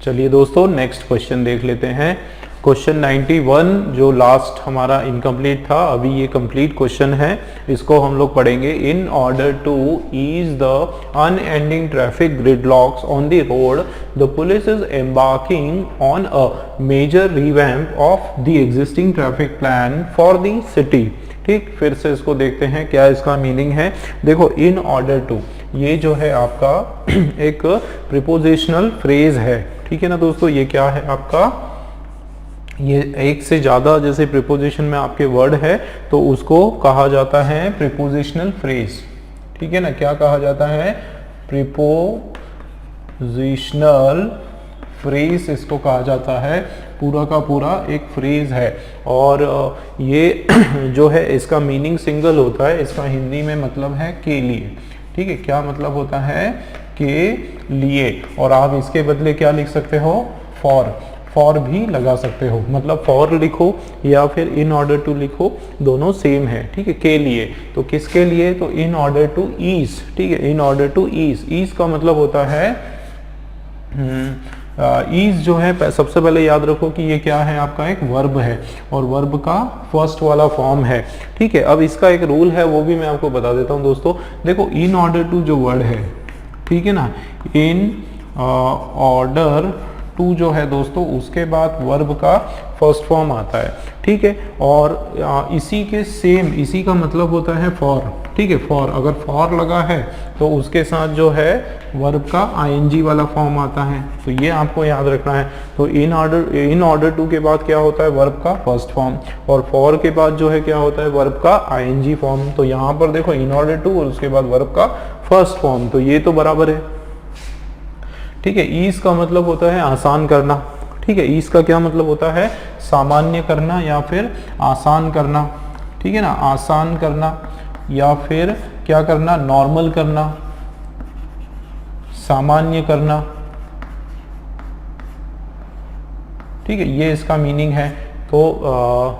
चलिए दोस्तों next question देख लेते हैं। क्वेश्चन 91 जो लास्ट हमारा इनकम्प्लीट था, अभी ये कंप्लीट क्वेश्चन है, इसको हम लोग पढ़ेंगे। In order to ease the unending traffic gridlocks on the road, the police is embarking on a major revamp of the existing traffic plan for the city. ठीक, फिर से इसको देखते हैं क्या इसका मीनिंग है। देखो, इन ऑर्डर टू ये जो है आपका एक प्रीपोजिशनल फ्रेज है, ठीक है ना दोस्तों। ये क्या है आपका, ये एक से ज़्यादा जैसे प्रीपोजिशन में आपके वर्ड है तो उसको कहा जाता है प्रीपोजिशनल फ्रेज, ठीक है ना। क्या कहा जाता है, प्रीपोजिशनल फ्रेज इसको कहा जाता है। पूरा का पूरा एक फ्रेज है और ये जो है इसका मीनिंग सिंगल होता है। इसका हिंदी में मतलब है के लिए, ठीक है। क्या मतलब होता है, के लिए। और आप इसके बदले क्या लिख सकते हो, फॉर भी लगा सकते हो। मतलब फॉर लिखो या फिर इन ऑर्डर टू लिखो, दोनों सेम है, ठीक है। के लिए तो किसके लिए, तो इन ऑर्डर टू ईज, ठीक है। In order to ease, ease का मतलब होता है ईज जो है, सबसे पहले याद रखो कि ये क्या है आपका, एक वर्ब है और वर्ब का फर्स्ट वाला फॉर्म है, ठीक है। अब इसका एक रूल है, वो भी मैं आपको बता देता हूँ दोस्तों। देखो, इन ऑर्डर टू जो वर्ड है, ठीक है ना, इन ऑर्डर टू जो है दोस्तों, उसके बाद वर्ब का फर्स्ट फॉर्म आता है, ठीक है। और इसी के सेम, इसी का मतलब होता है फॉर, ठीक है। फॉर, अगर फॉर लगा है तो उसके साथ जो है वर्ब का आईएनजी वाला फॉर्म आता है, तो ये आपको याद रखना है। तो इन ऑर्डर टू के बाद क्या होता है, वर्ब का फर्स्ट फॉर्म, और फॉर के बाद जो है क्या होता है, वर्ब का आईएनजी फॉर्म। तो यहाँ पर देखो, इन ऑर्डर टू और उसके बाद वर्ब का फर्स्ट फॉर्म, तो ये तो बराबर है, ठीक है। ईज का मतलब होता है आसान करना, ठीक है। ईज का क्या मतलब होता है, सामान्य करना या फिर आसान करना, ठीक है ना। आसान करना या फिर क्या करना, नॉर्मल करना, सामान्य करना, ठीक है। ये इसका मीनिंग है। तो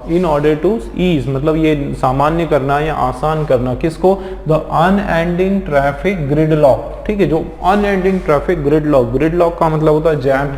इन ऑर्डर टू ईज मतलब ये सामान्य करना या आसान करना, किसको, द अनएंडिंग ट्रैफिक ग्रिडलॉक, ठीक है। जो अनएंडिंग ट्रैफिक ग्रिडलॉक का मतलब होता है जैम,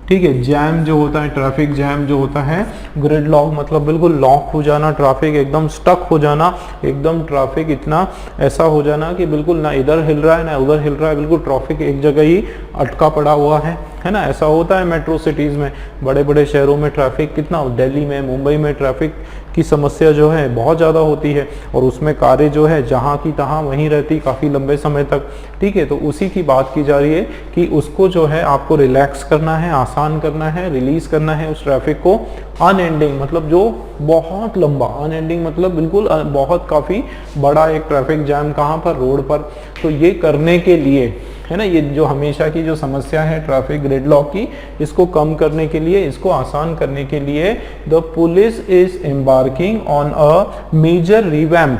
ठीक है। जैम जो होता है, ट्रैफिक जैम जो होता है, ग्रिडलॉक मतलब बिल्कुल लॉक हो जाना, ट्रैफिक एकदम स्टक हो जाना, एकदम ट्रैफिक इतना ऐसा हो जाना कि बिल्कुल ना इधर हिल रहा है ना उधर हिल रहा है, बिल्कुल ट्रैफिक एक जगह ही अटका पड़ा हुआ है ना। ऐसा होता है मेट्रो सिटीज़ में, बड़े बड़े शहरों में ट्रैफिक कितना, दिल्ली में, मुंबई में ट्रैफिक की समस्या जो है बहुत ज़्यादा होती है और उसमें कारें जो है जहाँ की तहाँ वहीं रहती काफ़ी लंबे समय तक, ठीक है। तो उसी की बात की जा रही है कि उसको जो है आपको रिलैक्स करना है, आसान करना है, रिलीज करना है उस ट्रैफिक को। अनएंडिंग मतलब जो बहुत लंबा, अनएंडिंग मतलब बिल्कुल बहुत काफ़ी बड़ा एक ट्रैफिक जैम कहाँ पर, रोड पर। तो ये करने के लिए है ना, ये जो हमेशा की जो समस्या है ट्रैफिक ग्रिडलॉक की, इसको कम करने के लिए, इसको आसान करने के लिए the police is embarking on a major revamp.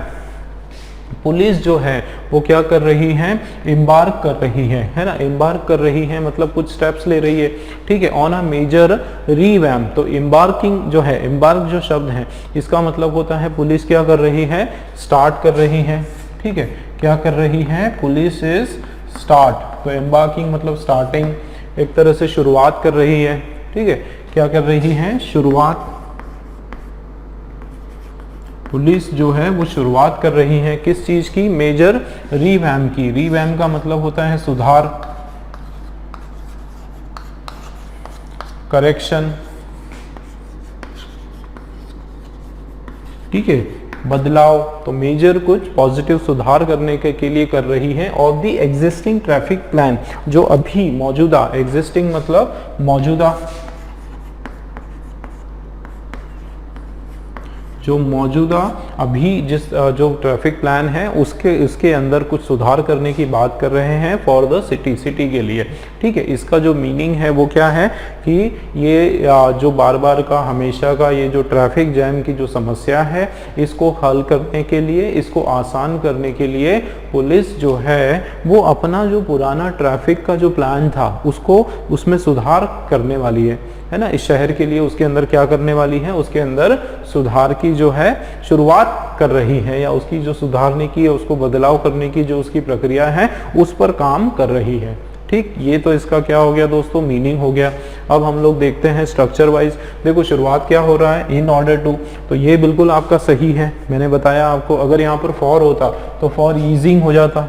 Police जो है वो क्या कर रही है, एम्बार्क कर रही है ना। एम्बार्क कर रही है मतलब कुछ स्टेप्स ले रही है, ठीक है, ऑन अ मेजर रिवैम्प। तो एम्बार्किंग जो है, एम्बार्क जो शब्द है, इसका मतलब होता है पुलिस क्या कर रही है, स्टार्ट कर रही है, ठीक है। क्या कर रही है, पुलिस इज स्टार्ट। तो एम्बार्किंग मतलब स्टार्टिंग, एक तरह से शुरुआत कर रही है, ठीक है। क्या कर रही है, शुरुआत। पुलिस जो है वो शुरुआत कर रही है किस चीज की, मेजर रिवैम्प की। रिवैम्प का मतलब होता है सुधार, करेक्शन, ठीक है, बदलाव। तो मेजर कुछ पॉजिटिव सुधार करने के लिए कर रही है। Of the existing traffic plan, जो अभी मौजूदा, एग्जिस्टिंग मतलब मौजूदा, जो मौजूदा अभी जिस जो ट्रैफिक प्लान है उसके अंदर कुछ सुधार करने की बात कर रहे हैं फॉर द सिटी के लिए, ठीक है। इसका जो मीनिंग है वो क्या है कि ये जो बार बार का हमेशा का ये जो ट्रैफिक जैम की जो समस्या है, इसको हल करने के लिए, इसको आसान करने के लिए पुलिस जो है वो अपना जो पुराना ट्रैफिक का जो प्लान था उसको उसमें सुधार करने वाली है ना। इस शहर के लिए उसके अंदर क्या करने वाली है, उसके अंदर सुधार की जो है शुरुआत कर रही है, या उसकी जो सुधारने की, उसको बदलाव करने की जो उसकी प्रक्रिया है उस पर काम कर रही है, ठीक, ये तो इसका क्या हो गया दोस्तों, मीनिंग हो गया। अब हम लोग देखते हैं स्ट्रक्चर वाइज। देखो शुरुआत क्या हो रहा है, इन ऑर्डर टू, तो ये बिल्कुल आपका सही है। मैंने बताया आपको, अगर यहाँ पर फॉर होता तो फॉर ईजिंग हो जाता,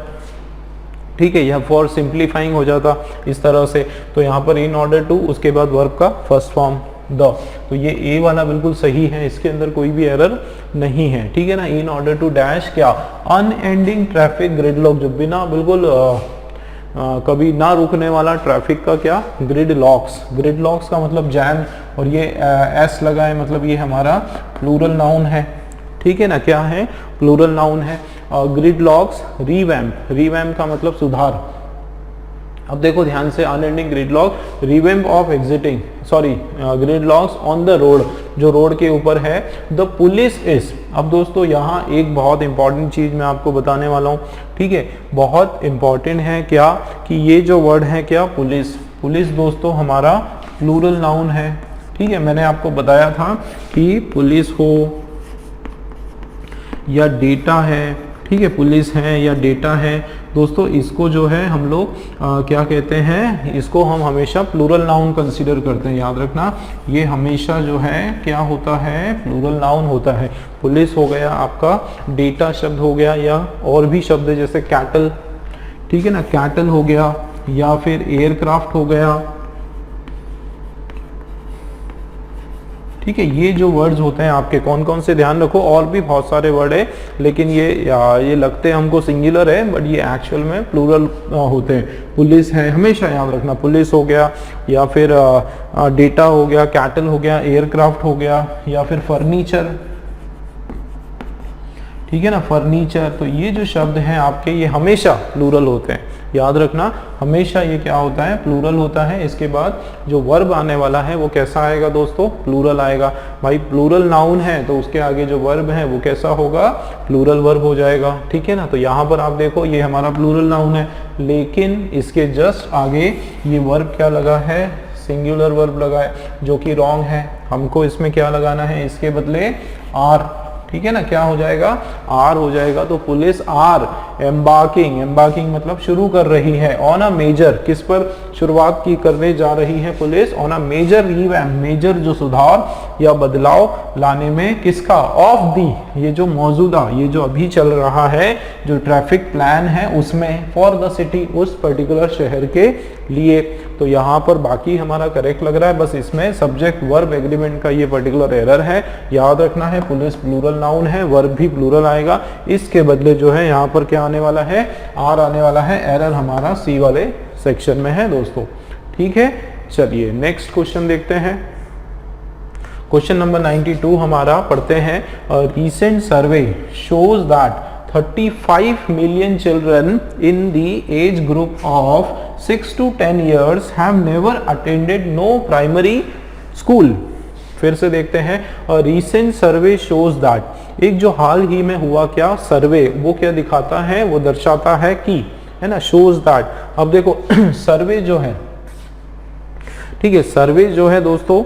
ठीक है, यह फॉर सिंप्लीफाइंग हो जाता इस तरह से। तो यहाँ पर इन ऑर्डर टू, उसके बाद वर्ब का फर्स्ट फॉर्म द, तो ये ए वाला बिल्कुल सही है, इसके अंदर कोई भी एरर नहीं है, ठीक है ना। इन ऑर्डर टू डैश क्या, अनएंडिंग ट्रैफिक ग्रिडलॉक, जो बिना बिल्कुल कभी ना रुकने वाला ट्रैफिक का क्या, ग्रिड लॉक्स का मतलब जैम, और ये एस लगा है मतलब ये हमारा प्लूरल नाउन है, ठीक है ना, क्या है, प्लूरल नाउन है। ग्रिड लॉक्स, रीवैम्प का मतलब सुधार। अब देखो ध्यान से, unending gridlock, revamp of existing, sorry gridlocks on the road, जो रोड के ऊपर है। द पुलिस इज, अब दोस्तों यहाँ एक बहुत इंपॉर्टेंट चीज मैं आपको बताने वाला हूँ, ठीक है, बहुत इंपॉर्टेंट है क्या, कि ये जो वर्ड है क्या, पुलिस दोस्तों हमारा प्लूरल नाउन है, ठीक है। मैंने आपको बताया था कि पुलिस हो या डेटा है, ठीक है, पुलिस है या डेटा है दोस्तों, इसको जो है हम लोग क्या कहते हैं, इसको हम हमेशा प्लूरल नाउन कंसीडर करते हैं, याद रखना, ये हमेशा जो है क्या होता है, प्लूरल नाउन होता है। पुलिस हो गया आपका, डेटा शब्द हो गया, या और भी शब्द जैसे कैटल, ठीक है ना, कैटल हो गया, या फिर एयरक्राफ्ट हो गया, ठीक है। ये जो वर्ड्स होते हैं आपके, कौन कौन से ध्यान रखो, और भी बहुत सारे वर्ड है, लेकिन ये लगते हैं हमको सिंगुलर है, बट ये एक्चुअल में प्लूरल होते हैं। पुलिस है, हमेशा याद रखना, पुलिस हो गया, या फिर डेटा हो गया, कैटल हो गया, एयरक्राफ्ट हो गया, या फिर फर्नीचर, ठीक है ना, फर्नीचर। तो ये जो शब्द हैं आपके, ये हमेशा प्लूरल होते हैं, याद रखना, हमेशा ये क्या होता है, प्लूरल होता है। इसके बाद जो वर्ब आने वाला है वो कैसा आएगा दोस्तों, प्लूरल आएगा। भाई प्लूरल नाउन है तो उसके आगे जो वर्ब है वो कैसा होगा, प्लूरल वर्ब हो जाएगा, ठीक है ना। तो यहाँ पर आप देखो ये हमारा प्लूरल नाउन है, लेकिन इसके जस्ट आगे ये वर्ब क्या लगा है, सिंगुलर वर्ब लगा है, जो कि रॉन्ग है। हमको इसमें क्या लगाना है, इसके बदले आर, ठीक है ना, क्या हो जाएगा, आर हो जाएगा। तो पुलिस आर एम्बार्किंग मतलब शुरू कर रही है, ऑन अ मेजर, किस पर शुरुआत की करने जा रही है police, on a major revamp, major जो सुधार या बदलाव लाने में, किसका, ऑफ दी, ये जो मौजूदा, ये जो अभी चल रहा है जो ट्रैफिक प्लान है उसमें, फॉर द सिटी, उस पर्टिकुलर शहर के लिए। तो यहाँ पर बाकी हमारा करेक्ट लग रहा है, बस इसमें सब्जेक्ट वर्ब एग्रीमेंट का ये पर्टिकुलर एरर है, याद रखना है। पुलिस प्लूरल नाउन है, वर्ब भी प्लूरल आएगा, इसके बदले जो है यहाँ पर क्या आने वाला है, आर आने वाला है। एरर हमारा सी वाले सेक्शन में है दोस्तों, ठीक है। चलिए नेक्स्ट क्वेश्चन देखते हैं। क्वेश्चन नंबर 92 हमारा पढ़ते हैं। Recent survey shows that 35 million children in the age group of 6 to 10 years have never attended no primary school। फिर से देखते हैं, recent survey shows that, एक जो हाल ही में हुआ क्या सर्वे, वो क्या दिखाता है, वो दर्शाता है कि, है ना, shows that। अब देखो सर्वे जो है, ठीक है, सर्वे जो है दोस्तों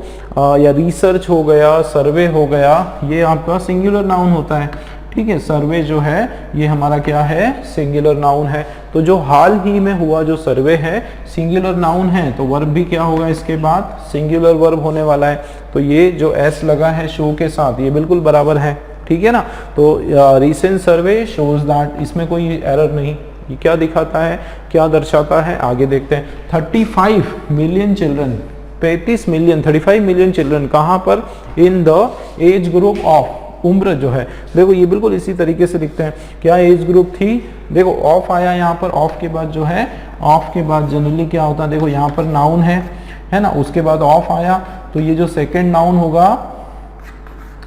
या रिसर्च हो गया, सर्वे हो गया, ये आपका सिंगुलर नाउन होता है, ठीक है। सर्वे जो है ये हमारा क्या है, सिंगुलर नाउन है। तो जो हाल ही में हुआ जो सर्वे है सिंगुलर नाउन है, तो वर्ब भी क्या होगा, इसके बाद सिंगुलर वर्ब होने वाला है। तो ये जो एस लगा है शो के साथ, ये बिल्कुल बराबर है, ठीक है ना। तो रीसेंट सर्वे शोज दैट, इसमें कोई एरर नहीं। ये क्या दिखाता है, क्या दर्शाता है, आगे देखते हैं। 35 मिलियन चिल्ड्रन, 35 मिलियन चिल्ड्रन, कहाँ पर, in the age group of, उम्र जो है, देखो ये बिल्कुल इसी तरीके से लिखते हैं। क्या एज ग्रुप थी, देखो ऑफ आया यहाँ पर, ऑफ के बाद जो है, ऑफ के बाद जनरली क्या होता है, देखो यहाँ पर नाउन है ना, उसके बाद ऑफ आया, तो ये जो सेकंड नाउन होगा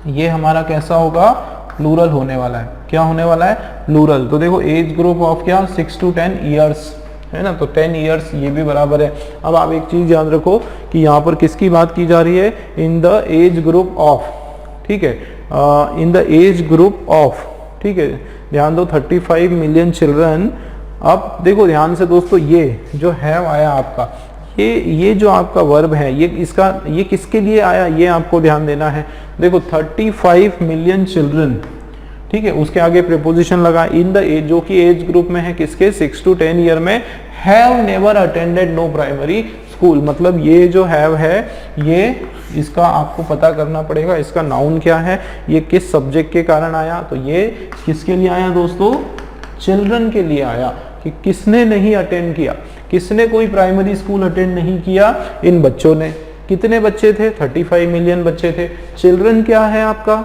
ये हमारा कैसा होगा, प्लूरल होने वाला है। क्या होने वाला है, प्लूरल। तो देखो एज ग्रुप ऑफ क्या, 6 to 10 ईयर्स, है ना, तो 10 ईयर्स ये भी बराबर है। अब आप एक चीज याद रखो कि यहाँ पर किसकी बात की जा रही है, in the age group of, ठीक है, in the age group of, ठीक है, ध्यान दो, 35 मिलियन चिल्ड्रन। अब देखो ध्यान से दोस्तों, ये जो हैव आया आपका, ये जो आपका वर्ब है, ये किसके लिए आया, ये आपको ध्यान देना है। देखो 35 मिलियन चिल्ड्रन, ठीक है, उसके आगे प्रीपोजिशन लगा इन द एज, जो कि एज ग्रुप में है किसके 6 to 10 ईयर में, have never attended no primary school. मतलब ये जो हैव है ये इसका आपको पता करना पड़ेगा, इसका नाउन क्या है, ये किस सब्जेक्ट के कारण आया, तो ये किसके लिए आया दोस्तों, चिल्ड्रन के लिए आया, कि किसने नहीं अटेंड किया, किसने कोई प्राइमरी स्कूल अटेंड नहीं किया, इन बच्चों ने। कितने बच्चे थे, 35 मिलियन बच्चे थे। चिल्ड्रन क्या है आपका,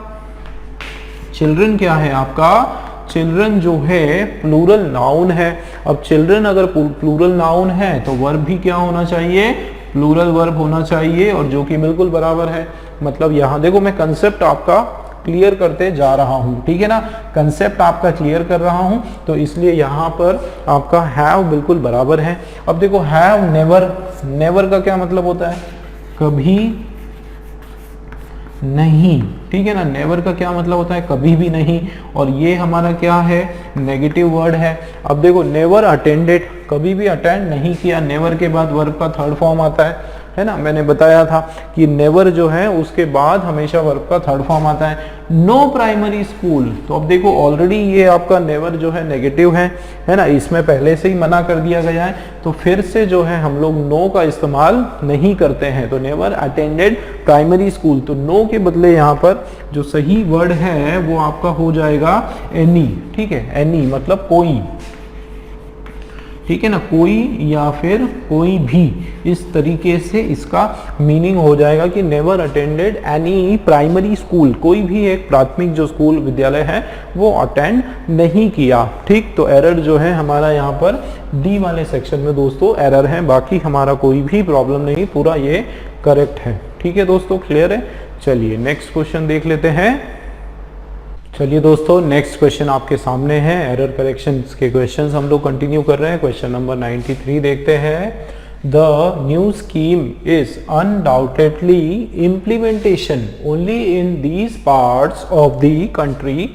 चिल्ड्रन क्या है आपका, चिल्ड्रन जो है प्लूरल नाउन है। अब चिल्ड्रन अगर प्लूरल नाउन है तो वर्ब भी क्या होना चाहिए, प्लूरल वर्ब होना चाहिए, और जो कि बिल्कुल बराबर है। मतलब यहाँ देखो मैं कंसेप्ट आपका क्लियर करते जा रहा हूँ, ठीक है ना, कंसेप्ट आपका क्लियर कर रहा हूँ, तो इसलिए यहाँ पर आपका हैव बिल्कुल बराबर है। अब देखो हैव नेवर, नेवर का क्या मतलब होता है, कभी नहीं, ठीक है ना, नेवर का क्या मतलब होता है, कभी भी नहीं, और ये हमारा क्या है, नेगेटिव वर्ड है। अब देखो नेवर अटेंडेड, कभी भी अटेंड नहीं किया, नेवर के बाद वर्ब का थर्ड फॉर्म आता है ना, मैंने बताया था कि नेवर जो है उसके बाद हमेशा वर्ब का थर्ड फॉर्म आता है। नो प्राइमरी स्कूल, तो अब देखो ऑलरेडी ये आपका नेवर जो है नेगेटिव है ना, इसमें पहले से ही मना कर दिया गया है, तो फिर से जो है हम लोग नो का इस्तेमाल नहीं करते हैं। तो नेवर अटेंडेड प्राइमरी स्कूल, तो नो के बदले यहाँ पर जो सही वर्ड है वो आपका हो जाएगा एनी, ठीक है, एनी मतलब कोई, ठीक है ना, कोई या फिर कोई भी, इस तरीके से इसका मीनिंग हो जाएगा कि never attended any primary school, कोई भी एक प्राथमिक जो स्कूल विद्यालय है वो अटेंड नहीं किया। ठीक, तो एरर जो है हमारा यहाँ पर डी वाले सेक्शन में दोस्तों एरर है, बाकी हमारा कोई भी प्रॉब्लम नहीं, पूरा ये करेक्ट है। ठीक है दोस्तों, क्लियर है। चलिए नेक्स्ट क्वेश्चन देख लेते हैं। चलिए दोस्तों नेक्स्ट क्वेश्चन आपके सामने है, एरर करेक्शन के क्वेश्चंस हम लोग कंटिन्यू कर रहे हैं। क्वेश्चन नंबर 93 देखते हैं। The new scheme is undoubtedly implementation only in these parts of the country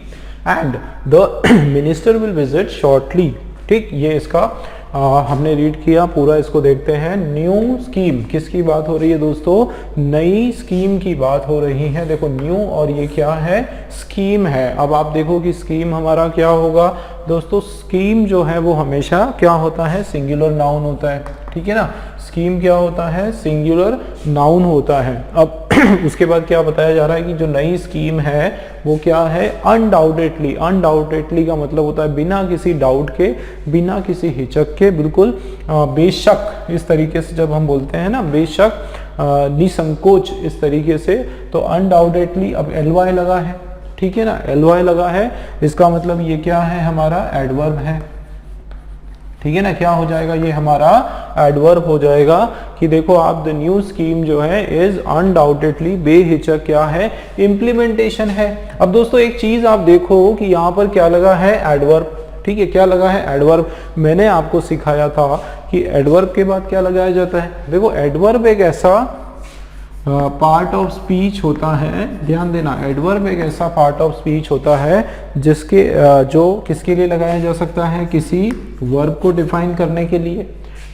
and the minister will visit shortly. ठीक, ये इसका हमने रीड किया पूरा, इसको देखते हैं। न्यू स्कीम, किसकी बात हो रही है दोस्तों, नई स्कीम की बात हो रही है। देखो न्यू और ये क्या है, स्कीम है। अब आप देखो कि स्कीम हमारा क्या होगा दोस्तों, स्कीम जो है वो हमेशा क्या होता है, सिंगुलर नाउन होता है। ठीक है ना, स्कीम क्या होता है, सिंगुलर नाउन होता है। अब उसके बाद क्या बताया जा रहा है कि जो नई स्कीम है वो क्या है, अनडाउटेडली। अनडाउटेडली का मतलब होता है बिना किसी डाउट के, बिना किसी हिचक के, बिल्कुल बेशक, इस तरीके से जब हम बोलते हैं ना, बेशक, निसंकोच, इस तरीके से। तो अनडाउटेडली, अब एलवाई लगा है, ठीक है ना, एलवाई लगा है, इसका मतलब ये क्या है, हमारा एडवर्ब है। ठीक है ना, क्या हो जाएगा, ये हमारा एडवर्ब हो जाएगा कि देखो आप, द न्यू स्कीम जो है इज अनडाउटेडली, बेहिचक क्या है, इम्प्लीमेंटेशन है। अब दोस्तों एक चीज आप देखो कि यहाँ पर क्या लगा है, एडवर्ब। ठीक है, क्या लगा है, एडवर्ब। मैंने आपको सिखाया था कि एडवर्ब के बाद क्या लगाया जाता है। देखो एडवर्ब एक ऐसा पार्ट ऑफ स्पीच होता है, ध्यान देना, एडवर्ब एक ऐसा पार्ट ऑफ स्पीच होता है जिसके जो किसके लिए लगाया जा सकता है, किसी वर्ब को डिफाइन करने के लिए।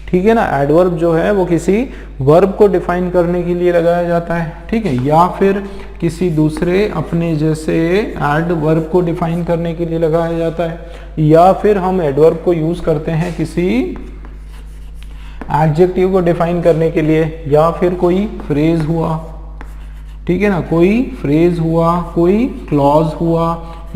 ठीक है ना, एडवर्ब जो है वो किसी वर्ब को डिफाइन करने के लिए लगाया जाता है। ठीक है, या फिर किसी दूसरे अपने जैसे एडवर्ब को डिफाइन करने के लिए लगाया जाता है, या फिर हम एडवर्ब को यूज करते हैं किसी एडजेक्टिव को डिफाइन करने के लिए, या फिर कोई फ्रेज हुआ। ठीक है ना, कोई फ्रेज हुआ, कोई क्लॉज हुआ,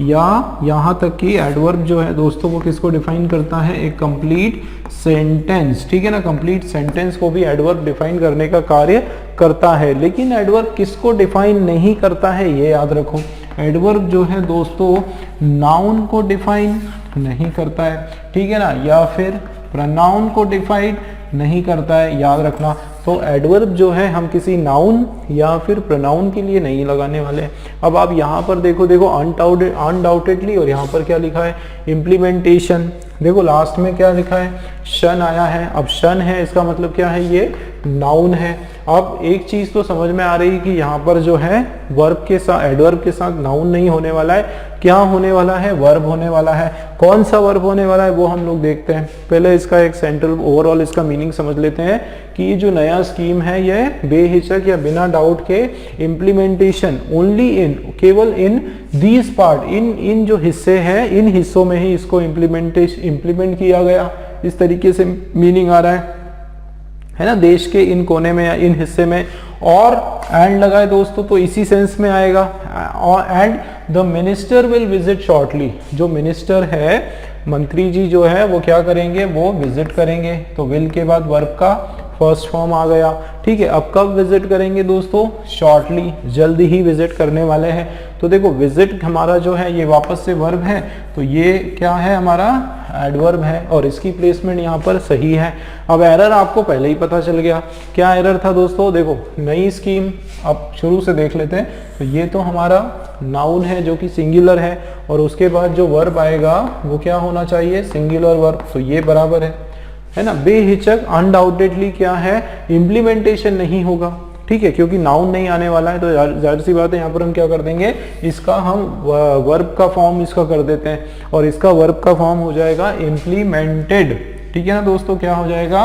या यहाँ तक कि एडवर्ब जो है दोस्तों वो किसको डिफाइन करता है, एक कंप्लीट सेंटेंस। ठीक है ना, कंप्लीट सेंटेंस को भी एडवर्ब डिफाइन करने का कार्य करता है। लेकिन एडवर्ब किसको डिफाइन नहीं करता है, ये याद रखो। एडवर्ब जो है दोस्तों नाउन को डिफाइन नहीं करता है, ठीक है ना, या फिर प्रोनाउन को डिफाइन नहीं करता है, याद रखना। तो एडवर्ब जो है हम किसी नाउन या फिर प्रोनाउन के लिए नहीं लगाने वाले। अब आप यहाँ पर देखो अनडाउटेडली, और यहाँ पर क्या लिखा है, इम्प्लीमेंटेशन। देखो लास्ट में क्या लिखा है, शन आया है। अब शन है, इसका मतलब क्या है, ये नाउन है। अब एक चीज तो समझ में आ रही है कि यहाँ पर जो है वर्ब के साथ, एडवर्ब के साथ नाउन नहीं होने वाला है, क्या होने वाला है, वर्ब होने वाला है। कौन सा वर्ब होने वाला है वो हम लोग देखते हैं। पहले इसका एक सेंट्रल ओवरऑल इसका मीनिंग समझ लेते हैं कि ये जो नया स्कीम है ये बेहिचक या बिना डाउट के इम्प्लीमेंटेशन ओनली इन, केवल इन दीज पार्ट, इन जो हिस्से हैं इन हिस्सों में ही इसको इम्प्लीमेंट किया गया, इस तरीके से मीनिंग आ रहा है ना, देश के इन कोने में या इन हिस्से में। और एंड लगाए दोस्तों तो इसी सेंस में आएगा। और and the minister will visit shortly, जो मिनिस्टर है, मंत्री जी जो है वो क्या करेंगे, वो विजिट करेंगे। तो विल के बाद वर्ब का फर्स्ट फॉर्म आ गया। ठीक है, अब कब विजिट करेंगे दोस्तों, शॉर्टली, जल्दी ही विजिट करने वाले हैं। तो देखो विजिट हमारा जो है ये वापस से वर्ब है, तो ये क्या है हमारा एडवर्ब है और इसकी प्लेसमेंट यहाँ पर सही है। अब एरर आपको पहले ही पता चल गया, क्या एरर था दोस्तों, देखो नई स्कीम, अब शुरू से देख लेते हैं। तो ये तो हमारा नाउन है जो कि सिंगुलर है और उसके बाद जो वर्ब आएगा वो क्या होना चाहिए, सिंगुलर वर्ब। तो ये बराबर है ना, बेहिचक अनडाउटेडली क्या है, इम्प्लीमेंटेशन नहीं होगा। ठीक है, क्योंकि नाउन नहीं आने वाला है तो जाहिर सी बात है यहाँ पर हम क्या कर देंगे, इसका हम वर्ब का फॉर्म इसका कर देते हैं और इसका वर्ब का फॉर्म हो जाएगा इम्प्लीमेंटेड। ठीक है ना दोस्तों, क्या हो जाएगा,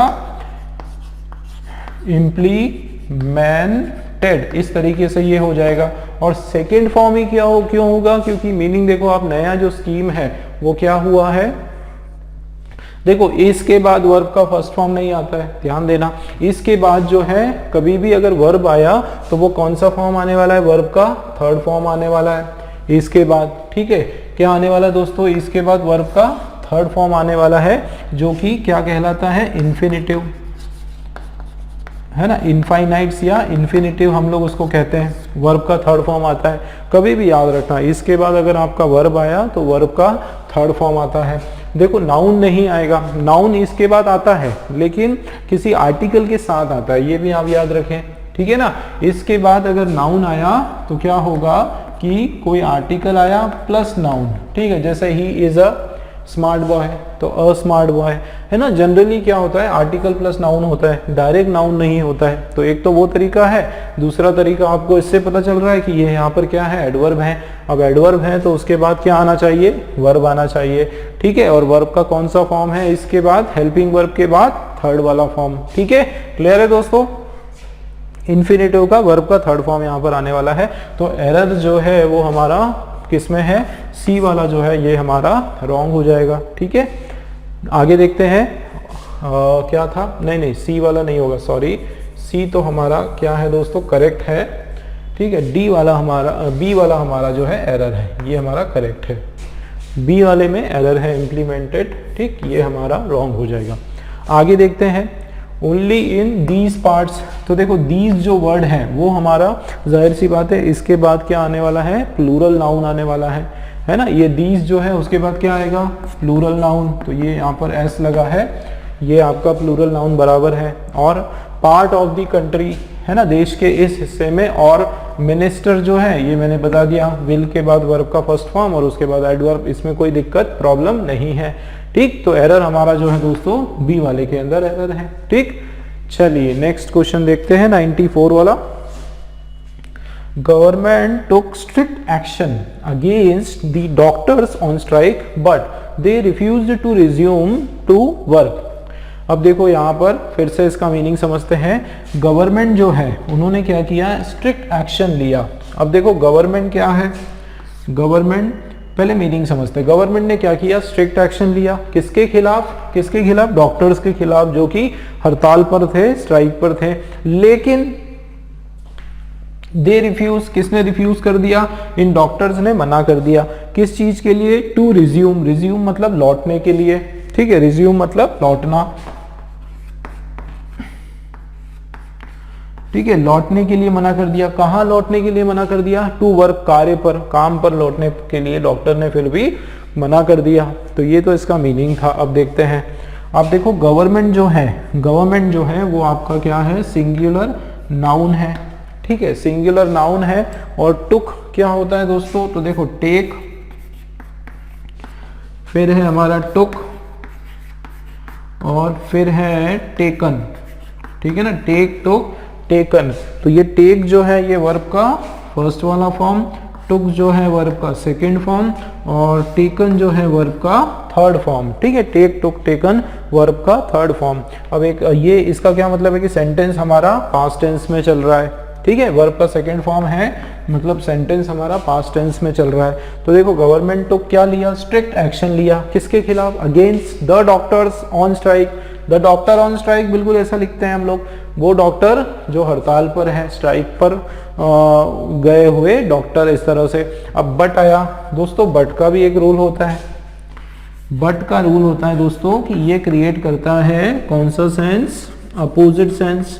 इम्प्लीमेंटेड, इस तरीके से ये हो जाएगा। और सेकेंड फॉर्म ही क्यों होगा, क्योंकि मीनिंग देखो आप, नया जो स्कीम है वो क्या हुआ है, देखो इसके बाद वर्ब का फर्स्ट फॉर्म नहीं आता है, ध्यान देना। इसके बाद जो है कभी भी अगर वर्ब आया तो वो कौन सा फॉर्म आने वाला है, वर्ब का थर्ड फॉर्म आने वाला है इसके बाद। ठीक है, क्या आने वाला है दोस्तों, इसके बाद वर्ब का थर्ड फॉर्म आने वाला है जो कि क्या कहलाता है, इन्फिनिटिव, है ना, इनफाइनाइट्स या इन्फिनिटिव हम लोग उसको कहते हैं। वर्ब का थर्ड फॉर्म आता है, कभी भी याद रखना, इसके बाद अगर आपका वर्ब आया तो वर्ब का थर्ड फॉर्म आता है। देखो नाउन नहीं आएगा, नाउन इसके बाद आता है लेकिन किसी आर्टिकल के साथ आता है, ये भी आप याद रखें। ठीक है ना, इसके बाद अगर नाउन आया तो क्या होगा कि कोई आर्टिकल आया प्लस नाउन। ठीक है, जैसे he is a smart boy तो अ स्मार्ट बॉय, है ना। जनरली क्या होता है, आर्टिकल प्लस नाउन होता है, डायरेक्ट नाउन नहीं होता है। तो एक तो वो तरीका है, दूसरा तरीका आपको इससे पता चल रहा है कि ये यहाँ पर क्या है, एडवर्ब है। अब एडवर्ब है तो उसके बाद क्या आना चाहिए, वर्ब आना चाहिए। ठीक है, और वर्ब का कौन सा फॉर्म है, इसके बाद हेल्पिंग वर्ब के बाद थर्ड वाला फॉर्म। ठीक है, क्लियर है दोस्तों, इन्फिनिटिव का वर्ब का थर्ड फॉर्म यहाँ पर आने वाला है। तो एरर जो है वो हमारा किसमें है, सी वाला जो है ये हमारा रॉन्ग हो जाएगा। ठीक है, आगे देखते हैं क्या था, नहीं सी वाला नहीं होगा, सॉरी, सी तो हमारा क्या है दोस्तों, करेक्ट है। ठीक है, डी वाला हमारा, बी वाला हमारा जो है एरर है, ये हमारा करेक्ट है। बी वाले में एरर है इम्प्लीमेंटेड, ठीक, ये हमारा रॉन्ग हो जाएगा। आगे देखते हैं, ओनली इन दीज पार्ट्स। तो देखो दीज जो वर्ड है वो हमारा, जाहिर सी बात है इसके बाद क्या आने वाला है, प्लूरल नाउन आने वाला है ना। ये दीज जो है उसके बाद क्या आएगा, प्लूरल नाउन। तो ये यहाँ पर एस लगा है, ये आपका प्लूरल नाउन बराबर है। और पार्ट ऑफ द कंट्री, है ना, देश के इस हिस्से में। और मिनिस्टर जो है ये मैंने बता दिया, विल के बाद वर्ब का फर्स्ट फॉर्म और उसके बाद एडवर्ब, इसमें कोई दिक्कत प्रॉब्लम नहीं है। ठीक, तो एरर हमारा जो है दोस्तों बी वाले के अंदर एरर है। ठीक, चलिए नेक्स्ट क्वेश्चन देखते हैं 94 वाला। Government took strict action against the doctors on strike but they refused to resume to work. अब देखो यहाँ पर फिर से इसका मीनिंग समझते हैं। गवर्नमेंट जो है उन्होंने क्या किया, स्ट्रिक्ट एक्शन लिया। अब देखो गवर्नमेंट क्या है, गवर्नमेंट, पहले मीनिंग समझते हैं। गवर्नमेंट ने क्या किया, स्ट्रिक्ट एक्शन लिया, किसके खिलाफ, किसके खिलाफ, डॉक्टर्स के खिलाफ जो कि हड़ताल पर थे, स्ट्राइक पर थे। लेकिन दे रिफ्यूज, किसने रिफ्यूज कर दिया, इन डॉक्टर्स ने मना कर दिया। किस चीज के लिए, टू रिज्यूम, रिज्यूम मतलब लौटने के लिए। ठीक है, रिज्यूम मतलब लौटना। ठीक है, लौटने के लिए मना कर दिया। कहाँ लौटने के लिए मना कर दिया, टू वर्क, कार्य पर, काम पर लौटने के लिए डॉक्टर ने फिर भी मना कर दिया। तो ये तो इसका मीनिंग था। अब देखते हैं, आप देखो गवर्नमेंट जो है, गवर्नमेंट जो है वो आपका क्या है, सिंगुलर नाउन है। ठीक है, सिंगुलर नाउन है। और टुक क्या होता है दोस्तों, तो देखो टेक, फिर है हमारा टुक और फिर है टेकन। ठीक है ना, टेक, टुक, टेकन। तो ये टेक जो है ये वर्ब का फर्स्ट वाला फॉर्म, टुक जो है वर्ब का सेकंड फॉर्म, और टेकन जो है वर्ब का थर्ड फॉर्म। ठीक है, टेक, टुक, टेकन वर्ब का थर्ड फॉर्म। अब एक ये इसका क्या मतलब है कि सेंटेंस हमारा पास्ट टेंस में चल रहा है। ठीक है, वर्ब का सेकंड फॉर्म है, मतलब सेंटेंस हमारा पास्ट टेंस में चल रहा है। तो देखो गवर्नमेंट तो क्या लिया, स्ट्रिक्ट एक्शन लिया, किसके खिलाफ, against the doctors on strike. The doctor on strike, बिल्कुल ऐसा लिखते हैं हम लोग, वो डॉक्टर जो हड़ताल पर है, स्ट्राइक पर गए हुए डॉक्टर, इस तरह से। अब बट आया दोस्तों, बट का भी एक रूल होता है। बट का रूल होता है दोस्तों कि ये क्रिएट करता है कौन सा सेंस, अपोजिट सेंस,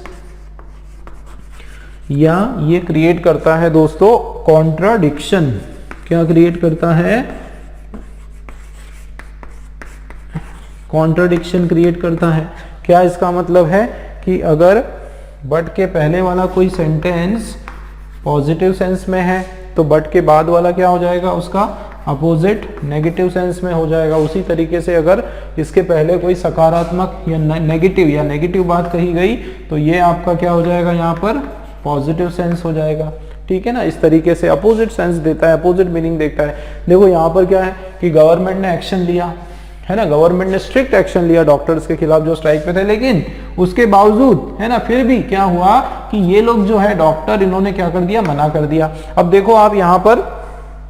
या ये क्रिएट करता है दोस्तों कॉन्ट्राडिक्शन। क्या क्रिएट करता है, कॉन्ट्राडिक्शन क्रिएट करता है। क्या इसका मतलब है कि अगर बट के पहले वाला कोई सेंटेंस पॉजिटिव सेंस में है तो बट के बाद वाला क्या हो जाएगा, उसका अपोजिट नेगेटिव सेंस में हो जाएगा। उसी तरीके से अगर इसके पहले कोई सकारात्मक या नेगेटिव बात कही गई तो ये आपका क्या हो जाएगा, यहाँ पर पॉजिटिव सेंस हो जाएगा। ठीक है ना, इस तरीके से अपोजिट सेंस देता है, अपोजिट मीनिंग देता है। देखो यहाँ पर क्या है कि गवर्नमेंट ने एक्शन लिया है ना, गवर्नमेंट ने स्ट्रिक्ट एक्शन लिया डॉक्टर्स के खिलाफ जो स्ट्राइक पे थे, लेकिन उसके बावजूद है ना फिर भी क्या हुआ कि ये लोग जो है डॉक्टर, इन्होंने क्या कर दिया, मना कर दिया। अब देखो आप यहाँ पर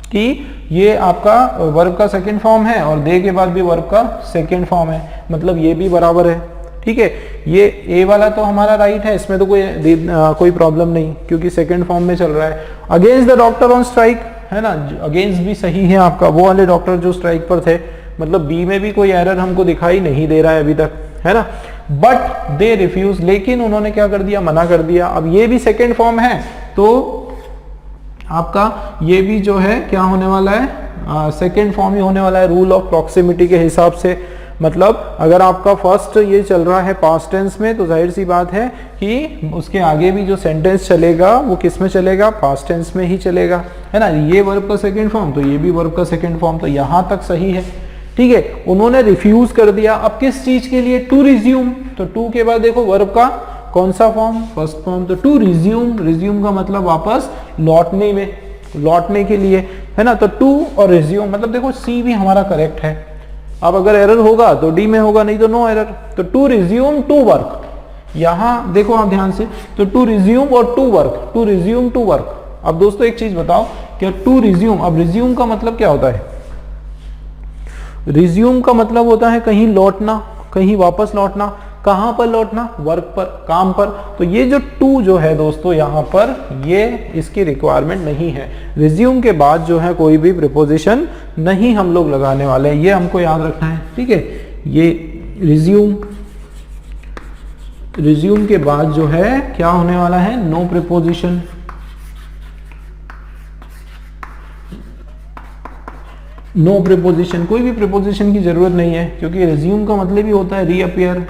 कि ये आपका वर्ब का सेकंड फॉर्म है और दे के बाद भी वर्ब का सेकंड फॉर्म है, मतलब ये भी बराबर है। ठीक है, ये ए वाला तो हमारा राइट है, इसमें तो कोई प्रॉब्लम नहीं क्योंकि सेकंड फॉर्म में चल रहा है। Against the doctor on strike है ना, अगेंस्ट भी सही है आपका, वो वाले डॉक्टर जो स्ट्राइक पर थे, मतलब बी में भी कोई एरर हमको दिखाई नहीं दे रहा है अभी तक, है ना। बट दे रिफ्यूज, लेकिन उन्होंने क्या कर दिया, मना कर दिया। अब ये भी सेकेंड फॉर्म है तो आपका ये भी जो है क्या होने वाला है, सेकेंड फॉर्म ही होने वाला है रूल ऑफ प्रॉक्सिमिटी के हिसाब से। मतलब अगर आपका फर्स्ट ये चल रहा है पास्ट टेंस में तो जाहिर सी बात है कि उसके आगे भी जो सेंटेंस चलेगा वो किस में चलेगा, पास्ट टेंस में ही चलेगा, है ना। ये वर्ब का सेकंड फॉर्म तो ये भी वर्ब का सेकंड फॉर्म, तो यहां तक सही है। ठीक है, उन्होंने रिफ्यूज कर दिया। अब किस चीज के लिए, टू रिज्यूम, तो टू के बाद देखो वर्ब का कौन सा फॉर्म, फर्स्ट फॉर्म, तो टू रिज्यूम। रिज्यूम का मतलब वापस लौटने में, लौटने के लिए, है ना। तो टू और रिज्यूम, मतलब देखो सी भी हमारा करेक्ट है। अब अगर एरर होगा तो डी में होगा, नहीं तो नो एरर। तो टू रिज्यूम टू वर्क, यहां देखो आप ध्यान से, तो टू रिज्यूम और to work, to resume to work. अब दोस्तों एक चीज बताओ, क्या टू रिज्यूम, अब रिज्यूम का मतलब क्या होता है, रिज्यूम का मतलब होता है कहीं लौटना, कहीं वापस लौटना। कहां पर लौटना, वर्क पर, काम पर। तो ये जो टू जो है दोस्तों यहाँ पर, ये इसकी रिक्वायरमेंट नहीं है। रिज्यूम के बाद जो है कोई भी प्रीपोजिशन नहीं हम लोग लगाने वाले हैं, ये हमको याद रखना है। ठीक है, ये रिज्यूम के बाद जो है क्या होने वाला है, नो प्रीपोजिशन। नो प्रीपोजिशन, कोई भी प्रीपोजिशन की जरूरत नहीं है क्योंकि रिज्यूम का मतलब ही होता है रीअपियर।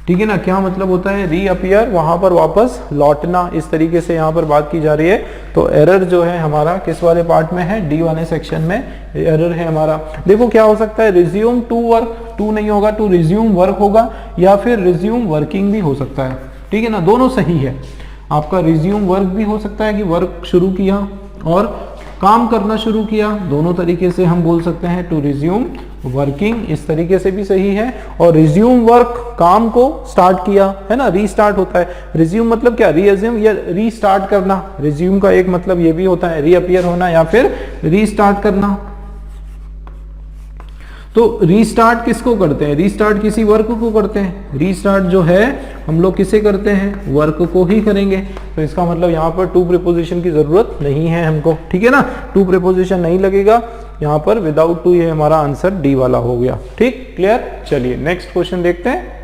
ठीक है ना, क्या मतलब होता है, रीअपियर, वहां पर वापस लौटना। इस तरीके से यहाँ पर बात की जा रही है। तो एरर जो है हमारा किस वाले पार्ट में है, डी वाले सेक्शन में एरर है हमारा। देखो क्या हो सकता है, रिज्यूम टू वर्क, टू नहीं होगा, टू रिज्यूम वर्क होगा, या फिर रिज्यूम वर्किंग भी हो सकता है। ठीक है ना, दोनों सही है। आपका रिज्यूम वर्क भी हो सकता है कि वर्क शुरू किया और काम करना शुरू किया, दोनों तरीके से हम बोल सकते हैं टू रिज्यूम वर्किंग, इस तरीके से भी सही है। और रिज्यूम वर्क, काम को स्टार्ट किया, है ना, रीस्टार्ट होता है। रिज्यूम मतलब क्या, रीअज्यूम या रीस्टार्ट करना। रिज्यूम का एक मतलब ये भी होता है रीअपियर होना या फिर रीस्टार्ट करना। तो रीस्टार्ट किसको करते हैं, रीस्टार्ट किसी वर्क को करते हैं। रीस्टार्ट जो है हम लोग किसे करते हैं, वर्क को ही करेंगे। तो इसका मतलब यहाँ पर टू प्रीपोजिशन की जरूरत नहीं है हमको। ठीक है ना, टू प्रीपोजिशन नहीं लगेगा यहाँ पर, विदाउट टू, ये हमारा आंसर डी वाला हो गया। ठीक, क्लियर। चलिए नेक्स्ट क्वेश्चन देखते हैं।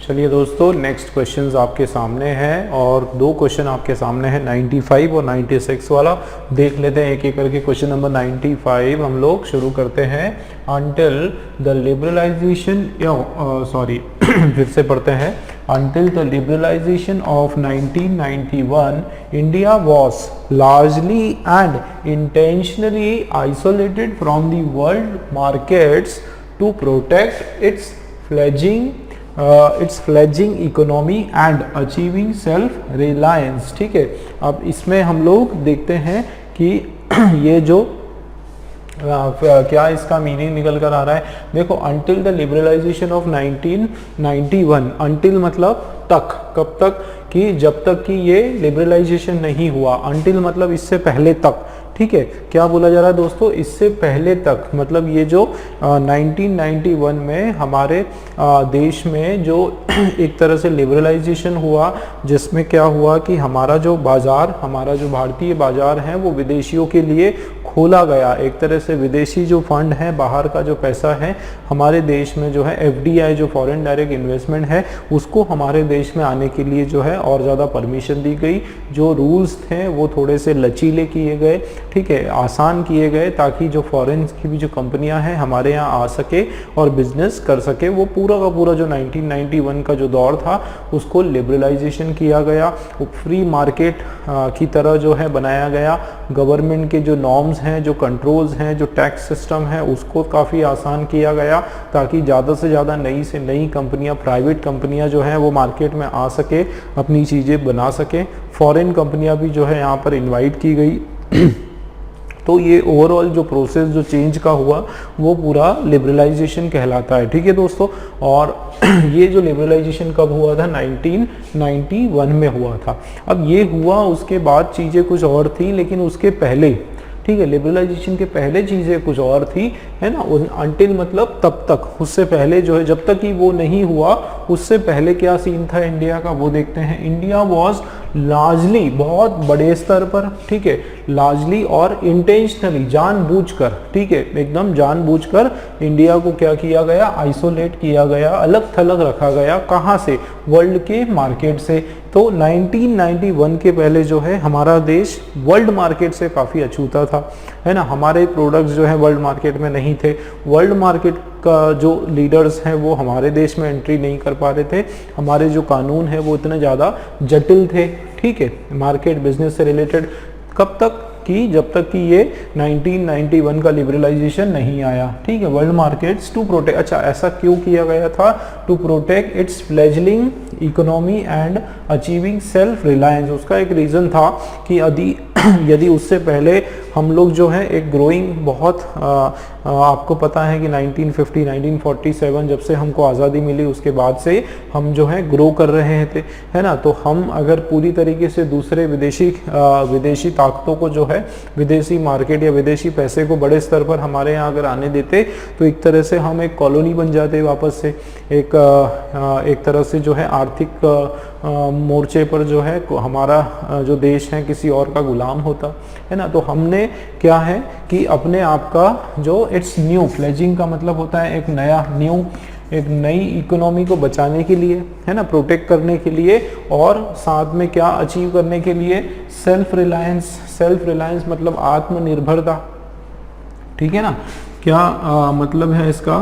चलिए दोस्तों, नेक्स्ट क्वेश्चंस आपके सामने हैं और दो क्वेश्चन आपके सामने हैं, 95 और 96 वाला। देख लेते हैं एक एक करके। क्वेश्चन नंबर 95 हम लोग शुरू करते हैं। अंटिल द लिबरलाइजेशन, फिर से पढ़ते हैं। Until the liberalization of 1991, India was largely and intentionally isolated from the world markets to protect its fledgling it's fledging economy and achieving self Reliance. ठीक है, अब इसमें हम लोग देखते हैं कि ये जो क्या इसका मीनिंग निकल कर आ रहा है। देखो, until the liberalisation of 1991, until मतलब तक, कब तक, कि जब तक कि ये लिबरलाइजेशन नहीं हुआ, अंटिल मतलब इससे पहले तक। ठीक है, क्या बोला जा रहा है दोस्तों, इससे पहले तक, मतलब ये जो 1991 में हमारे देश में जो एक तरह से लिबरलाइजेशन हुआ, जिसमें क्या हुआ कि हमारा जो बाज़ार, हमारा जो भारतीय बाज़ार है वो विदेशियों के लिए खोला गया। एक तरह से विदेशी जो फंड है, बाहर का जो पैसा है हमारे देश में जो है FDI, जो फॉरेन डायरेक्ट इन्वेस्टमेंट है, उसको हमारे देश में आने के लिए जो है और ज़्यादा परमिशन दी गई। जो रूल्स थे वो थोड़े से लचीले किए गए, ठीक है, आसान किए गए, ताकि जो फॉरेन की भी जो कंपनियां हैं हमारे यहाँ आ सके और बिजनेस कर सके। वो पूरा का पूरा जो 1991 का जो दौर था उसको लिबरलाइजेशन किया गया, फ्री मार्केट की तरह जो है बनाया गया। गवर्नमेंट के जो नॉर्म्स हैं, जो कंट्रोल्स हैं, जो टैक्स सिस्टम है, उसको काफ़ी आसान किया गया, ताकि ज़्यादा से ज़्यादा नई से नई कंपनियां, प्राइवेट कंपनियां जो हैं वो मार्केट में आ सके, अपनी चीज़ें बना सके। फॉरेन कंपनियां भी जो है यहाँ पर इनवाइट की गई। तो ये ओवरऑल जो प्रोसेस जो चेंज का हुआ वो पूरा लिबरलाइजेशन कहलाता है। ठीक है दोस्तों, और ये जो लिबरलाइजेशन कब हुआ था, 1991 में हुआ था। अब ये हुआ, उसके बाद चीज़ें कुछ और थी, लेकिन उसके पहले, ठीक है, लिबरलाइजेशन के पहले चीज़ें कुछ और थी, है ना। अंटिल मतलब तब तक, उससे पहले जो है, जब तक कि वो नहीं हुआ उससे पहले क्या सीन था इंडिया का, वो देखते हैं। इंडिया वॉज लार्जली, बहुत बड़े स्तर पर, ठीक है, लार्जली और इंटेंशनली, जानबूझकर, ठीक है, एकदम जानबूझकर इंडिया को क्या किया गया, आइसोलेट किया गया, अलग थलग रखा गया। कहाँ से, वर्ल्ड के मार्केट से। तो 1991 के पहले जो है हमारा देश वर्ल्ड मार्केट से काफ़ी अछूता था, है ना। हमारे प्रोडक्ट्स जो है वर्ल्ड मार्केट में नहीं थे। वर्ल्ड मार्केट का जो लीडर्स हैं वो हमारे देश में एंट्री नहीं कर पा रहे थे। हमारे जो कानून है वो इतने ज़्यादा जटिल थे, ठीक है, मार्केट बिजनेस से रिलेटेड। कब तक कि जब तक कि ये 1991 का लिबरलाइजेशन नहीं आया, ठीक है। वर्ल्ड मार्केट्स टू प्रोटेक्ट, अच्छा ऐसा क्यों किया गया था, to protect its fledgling economy and achieving self reliance. उसका एक रीज़न था कि यदि उससे पहले हम लोग जो है एक ग्रोइंग बहुत आपको पता है कि 1950 1947 जब से हमको आज़ादी मिली उसके बाद से हम जो है ग्रो कर रहे थे, है ना। तो हम अगर पूरी तरीके से दूसरे विदेशी ताकतों को जो है, विदेशी मार्केट या विदेशी पैसे को बड़े स्तर पर हमारे यहाँ अगर आने देते, तो एक तरह से हम एक कॉलोनी बन जाते वापस से। एक तरह से जो है आर्थिक मोर्चे पर जो है हमारा जो देश है किसी और का गुलाम होता, है ना। तो हमने क्या है कि अपने आप का जो इट्स न्यू, फ्लेजिंग का मतलब होता है एक नया, न्यू, एक नई इकोनॉमी को बचाने के लिए, है ना, प्रोटेक्ट करने के लिए, और साथ में क्या अचीव करने के लिए, सेल्फ रिलायंस। सेल्फ रिलायंस मतलब आत्मनिर्भरता, ठीक है ना। क्या मतलब है इसका,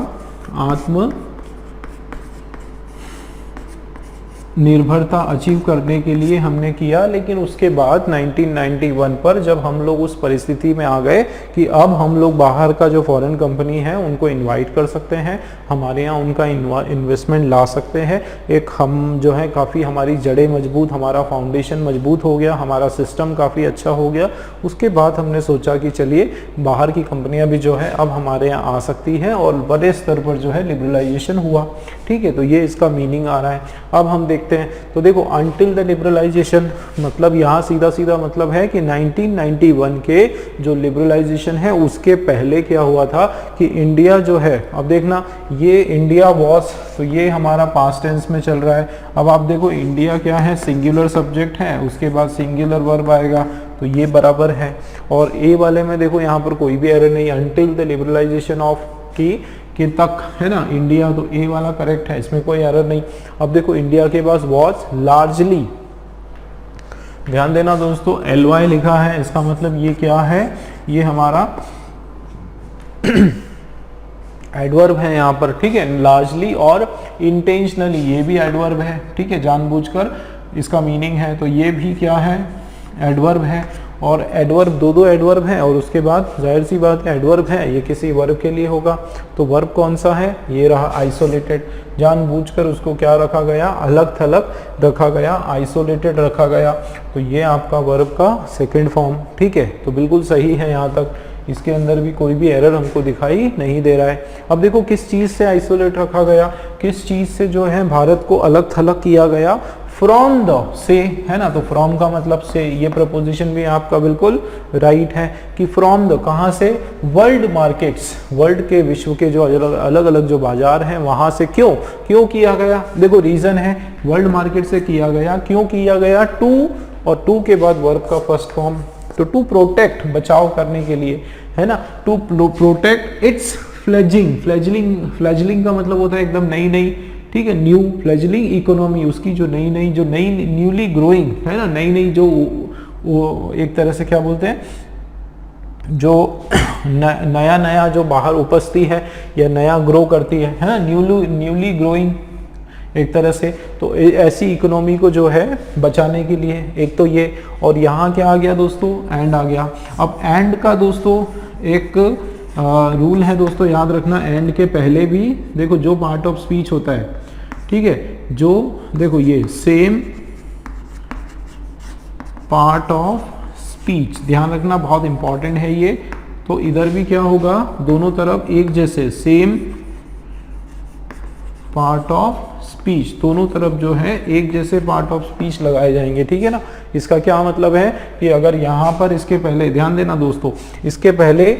निर्भरता अचीव करने के लिए हमने किया। लेकिन उसके बाद 1991 पर जब हम लोग उस परिस्थिति में आ गए कि अब हम लोग बाहर का जो फॉरेन कंपनी है उनको इनवाइट कर सकते हैं, हमारे यहाँ उनका इन्वेस्टमेंट ला सकते हैं। एक हम जो है काफ़ी हमारी जड़ें मजबूत, हमारा फाउंडेशन मजबूत हो गया, हमारा सिस्टम काफ़ी अच्छा हो गया। उसके बाद हमने सोचा कि चलिए बाहर की कंपनियाँ भी जो है अब हमारे यहाँ आ सकती हैं, और बड़े स्तर पर जो है लिबरलाइजेशन हुआ, ठीक है। तो ये इसका मीनिंग आ रहा है। अब हम देखते हैं, तो देखो अंटिल द लिबरलाइजेशन मतलब यहाँ सीधा सीधा मतलब है कि 1991 के जो लिबरलाइजेशन है उसके पहले क्या हुआ था कि इंडिया जो है, अब देखना ये इंडिया वॉज, तो ये हमारा पास्ट टेंस में चल रहा है। अब आप देखो इंडिया क्या है, सिंगुलर सब्जेक्ट है, उसके बाद सिंगुलर वर्ब आएगा, तो ये बराबर है। और ए वाले में देखो यहाँ पर कोई भी एरर नहीं, अंटिल द लिबरलाइजेशन ऑफ कि तक, है ना, इंडिया, तो ए वाला करेक्ट है, इसमें कोई एरर नहीं। अब देखो इंडिया के पास वॉज लार्जली, ध्यान देना दोस्तों, LY लिखा है, इसका मतलब ये क्या है, ये हमारा एडवर्ब है यहाँ पर, ठीक है। लार्जली और इंटेंशनली ये भी एडवर्ब है, ठीक है, जानबूझकर इसका मीनिंग है, तो ये भी क्या है, एडवर्ब है। और एडवर्ब, दो एडवर्ब हैं और उसके बाद जाहिर सी बात है एडवर्ब है, ये किसी वर्ब के लिए होगा। तो वर्ब कौन सा है, ये रहा आइसोलेटेड। जानबूझकर उसको क्या रखा गया, अलग थलग रखा गया, आइसोलेटेड रखा गया। तो ये आपका वर्ब का सेकंड फॉर्म, ठीक है। तो बिल्कुल सही है यहाँ तक, इसके अंदर भी कोई भी एरर हमको दिखाई नहीं दे रहा है। अब देखो किस चीज़ से आइसोलेट रखा गया, किस चीज़ से जो है भारत को अलग थलग किया गया, फ्रॉम द से, है ना। तो फ्रॉम का मतलब से, ये प्रपोजिशन भी आपका बिल्कुल राइट है कि फ्रॉम द कहाँ से, वर्ल्ड मार्केट्स, वर्ल्ड के, विश्व के जो अलग अलग जो बाजार हैं वहाँ से। क्यों किया गया, देखो रीजन है, वर्ल्ड मार्केट से किया गया। क्यों किया गया, टू, और टू के बाद वर्ब का फर्स्ट फॉर्म, तो टू प्रोटेक्ट, बचाव करने के लिए, है ना। टू प्रोटेक्ट इट्स फ्लेजलिंग का मतलब होता है एकदम नई, ठीक है, न्यू, फ्लेजलिंग इकोनॉमी, उसकी जो नई न्यूली ग्रोइंग, है ना, नई जो वो एक तरह से क्या बोलते हैं, जो नया जो बाहर उपजती है या नया ग्रो करती है ना, न्यूली ग्रोइंग एक तरह से। तो ऐसी इकोनॉमी को जो है बचाने के लिए, एक तो ये, और यहाँ क्या आ गया दोस्तों, एंड आ गया। अब एंड का दोस्तों एक रूल है दोस्तों, याद रखना, एंड के पहले भी देखो जो पार्ट ऑफ स्पीच होता है, ठीक है, जो देखो ये सेम पार्ट ऑफ स्पीच, ध्यान रखना, बहुत इंपॉर्टेंट है ये। तो इधर भी क्या होगा, दोनों तरफ एक जैसे सेम पार्ट ऑफ स्पीच, दोनों तरफ जो है एक जैसे पार्ट ऑफ स्पीच लगाए जाएंगे, ठीक है ना। इसका क्या मतलब है कि अगर यहाँ पर इसके पहले, ध्यान देना दोस्तों, इसके पहले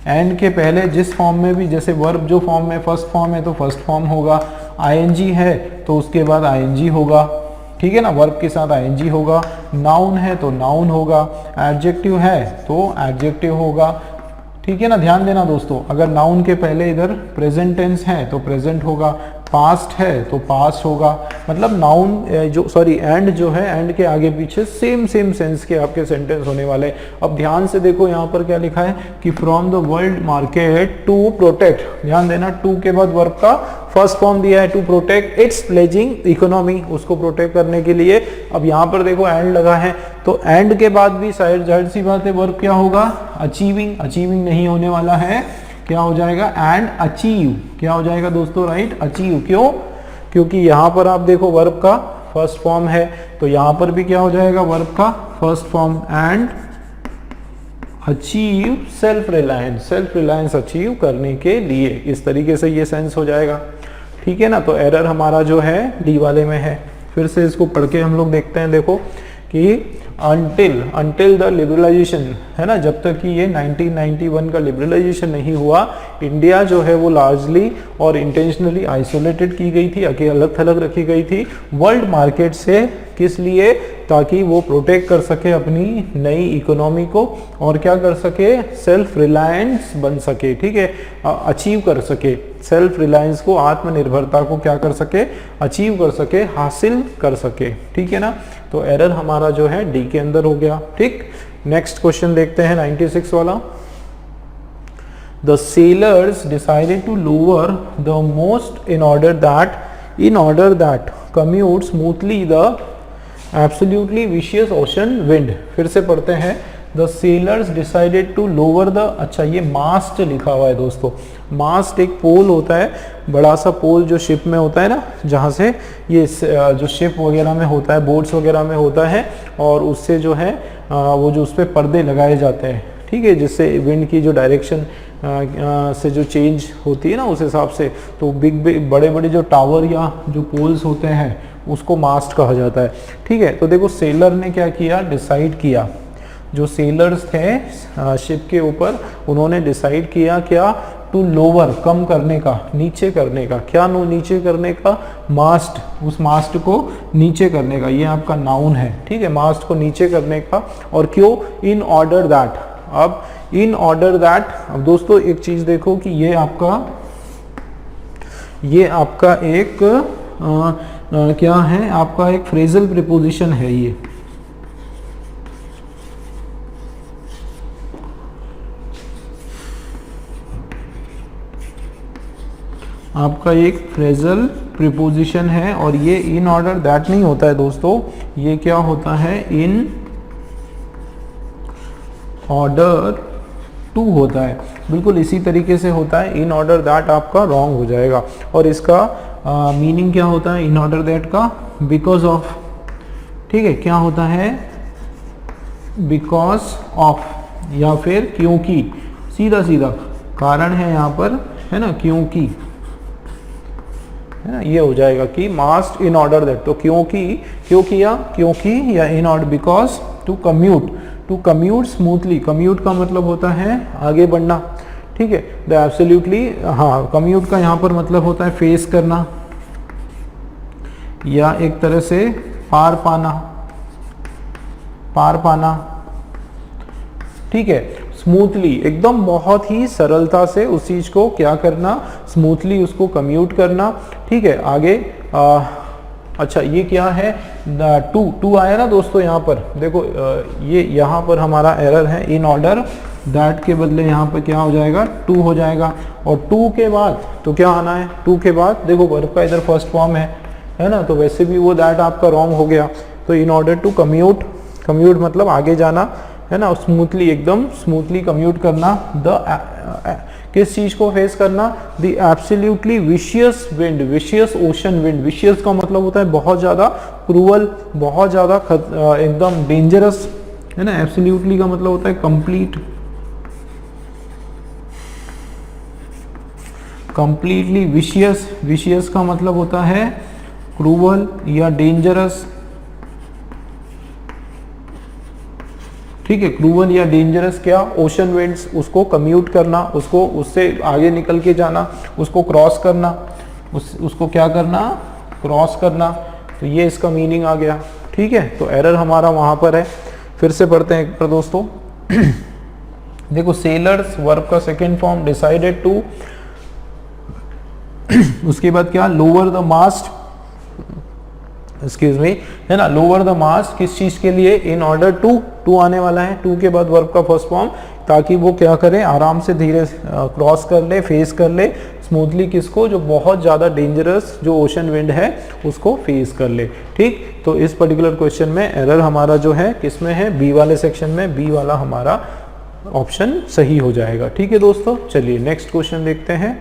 एंड के पहले जिस फॉर्म में भी, जैसे वर्ब जो फॉर्म में फर्स्ट फॉर्म है तो फर्स्ट फॉर्म होगा, आईएनजी है तो उसके बाद आईएनजी होगा, ठीक है ना, वर्ब के साथ आईएनजी होगा, नाउन है तो नाउन होगा, एडजेक्टिव है तो एडजेक्टिव होगा, ठीक है ना। ध्यान देना दोस्तों, अगर नाउन के पहले इधर प्रेजेंट टेंस है तो प्रेजेंट होगा, पास्ट है तो पास्ट होगा, मतलब नाउन एंड जो है, एंड के आगे पीछे सेम सेंस के आपके सेंटेंस होने वाले। अब ध्यान से देखो यहाँ पर क्या लिखा है कि from the world market to protect, ध्यान देना, टू के बाद वर्ब का फर्स्ट फॉर्म दिया है, to protect its fledging economy, उसको प्रोटेक्ट करने के लिए। अब यहाँ पर देखो एंड लगा है, तो एंड के बाद भी जाहिर सी बात है वर्ब क्या होगा, अचीविंग नहीं होने वाला है, क्या हो जाएगा, एंड अचीव, क्या हो जाएगा दोस्तों, राइट, अचीव। क्यों, क्योंकि यहाँ पर आप देखो वर्ब का फर्स्ट फॉर्म है, तो यहाँ पर भी क्या हो जाएगा, वर्ब का first form, and achieve self reliance achieve करने के लिए, इस तरीके से ये सेंस हो जाएगा, ठीक है ना। तो एरर हमारा जो है डी वाले में है। फिर से इसको पढ़ के हम लोग देखते हैं, देखो कि until द लिबरलाइजेशन, है ना, जब तक कि ये 1991 का लिबरलाइजेशन नहीं हुआ, इंडिया जो है वो लार्जली और इंटेंशनली आइसोलेटेड की गई थी, अलग थलग रखी गई थी वर्ल्ड मार्केट से। किस लिए, ताकि वो प्रोटेक्ट कर सके अपनी नई इकोनॉमी को, और क्या कर सके, सेल्फ रिलायंस बन सके, ठीक है, अचीव कर सके, सेल्फ रिलायंस को, आत्मनिर्भरता को क्या कर सके, अचीव कर सके, हासिल कर सके, ठीक है ना। तो एरर हमारा जो है डी के अंदर हो गया, ठीक। नेक्स्ट क्वेश्चन देखते हैं 96 वाला। The sellers decided to lower the most in order that commute smoothly the absolutely vicious ocean wind। फिर से पढ़ते हैं, the sellers decided to lower the, अच्छा ये मास्ट लिखा हुआ है दोस्तों, मास्ट एक पोल होता है, बड़ा सा पोल जो शिप में होता है ना, जहाँ से ये जो शिप वगैरह में होता है, बोट्स वगैरह में होता है, और उससे जो है वो जो उस पर पर्दे लगाए जाते हैं, ठीक है, जिससे विंड की जो डायरेक्शन से जो चेंज होती है ना उस हिसाब से, तो बिग बड़े जो टावर या जो पोल्स होते हैं उसको मास्ट कहा जाता है, ठीक है। तो देखो सेलर ने क्या किया, डिसाइड किया, जो सेलर्स थे शिप के ऊपर, उन्होंने डिसाइड किया क्या, टू लोअर, कम करने का, नीचे करने का, क्या नीचे करने का, मास्ट, उस मास्ट को नीचे करने का, ये आपका नाउन है, ठीक है, मास्ट को नीचे करने का। और क्यों, इन ऑर्डर दैट, अब इन ऑर्डर दैट, अब दोस्तों एक चीज देखो कि ये आपका एक क्या है, आपका एक फ्रेजल प्रीपोजिशन है, ये आपका एक फ्रेजल प्रीपोजिशन है, और ये इन ऑर्डर दैट नहीं होता है दोस्तों, ये क्या होता है, इन ऑर्डर टू होता है, बिल्कुल इसी तरीके से होता है। इन ऑर्डर दैट आपका रॉन्ग हो जाएगा। और इसका मीनिंग क्या होता है इन ऑर्डर दैट का? बिकॉज ऑफ, ठीक है, क्या होता है? बिकॉज ऑफ या फिर क्योंकि, सीधा सीधा कारण है यहाँ पर, है ना, क्योंकि, है ना, ये हो जाएगा कि मास्ट इन ऑर्डर दैट। तो क्योंकि या in order, because to commute smoothly. Commute का मतलब होता है आगे बढ़ना, ठीक है। द एब्सोल्युटली, हाँ, कम्यूट का यहाँ पर मतलब होता है फेस करना या एक तरह से पार पाना, ठीक है। स्मूथली, एकदम बहुत ही सरलता से उस चीज को क्या करना, स्मूथली उसको कम्यूट करना, ठीक है। आगे अच्छा, ये क्या है? टू आया ना दोस्तों यहाँ पर, देखो ये यहाँ पर हमारा एरर है। इन ऑर्डर दैट के बदले यहाँ पर क्या हो जाएगा? टू हो जाएगा। और टू के बाद तो क्या आना है? टू के बाद देखो वर्ब का इधर फर्स्ट फॉर्म है ना, तो वैसे भी वो दैट आपका रॉन्ग हो गया। तो इन ऑर्डर टू कम्यूट मतलब आगे जाना, है ना, स्मूथली, एकदम स्मूथली कम्यूट करना। किस चीज को फेस करना? The absolutely vicious wind, vicious ocean wind. Vicious का मतलब होता है बहुत ज्यादा क्रूअल, बहुत ज्यादा एकदम डेंजरस, है ना। एब्सोल्युटली का मतलब होता है कंप्लीट, कंप्लीटली। विशियस का मतलब होता है क्रूअल या डेंजरस, ठीक है। क्रूअल या डेंजरस क्या? ओशन विंड्स, उसको कम्यूट करना, उसको उससे आगे निकल के जाना, उसको क्रॉस करना, उसको क्या करना? क्रॉस करना। तो ये इसका मीनिंग आ गया, ठीक है। तो एरर हमारा वहां पर है। फिर से पढ़ते हैं एक बार दोस्तों। देखो, सेलर्स वर्ब का सेकेंड फॉर्म, डिसाइडेड टू, उसके बाद क्या? Lower the mast, excuse me, है ना, लोअर द मास्ट किस चीज के लिए? इन ऑर्डर टू आने वाला है, टू के बाद वर्ब का फर्स्ट फॉर्म, ताकि वो क्या करे? आराम से धीरे क्रॉस कर ले, फेस कर ले स्मूथली, किसको? जो बहुत ज्यादा डेंजरस जो ओशन विंड है उसको फेस कर ले, ठीक। तो इस पर्टिकुलर क्वेश्चन में एरर हमारा जो है किसमें है? बी वाले सेक्शन में। बी वाला हमारा ऑप्शन सही हो जाएगा, ठीक है दोस्तों। चलिए नेक्स्ट क्वेश्चन देखते हैं।